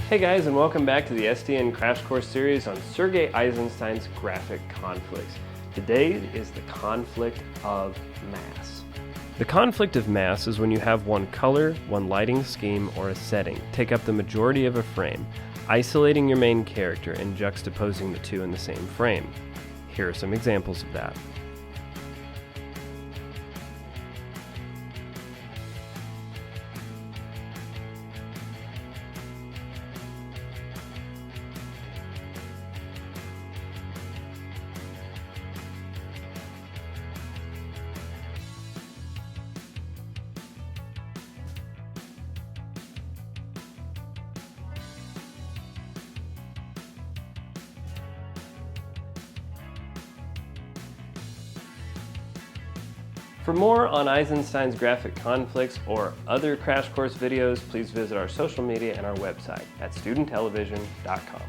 Hey guys, and welcome back to the STN Crash Course series on Sergei Eisenstein's graphic conflicts. Today is the conflict of mass. The conflict of mass is when you have one color, one lighting scheme, or a setting take up the majority of a frame, isolating your main character and juxtaposing the two in the same frame. Here are some examples of that. For more on Eisenstein's graphic conflicts or other Crash Course videos, please visit our social media and our website at studenttelevision.com.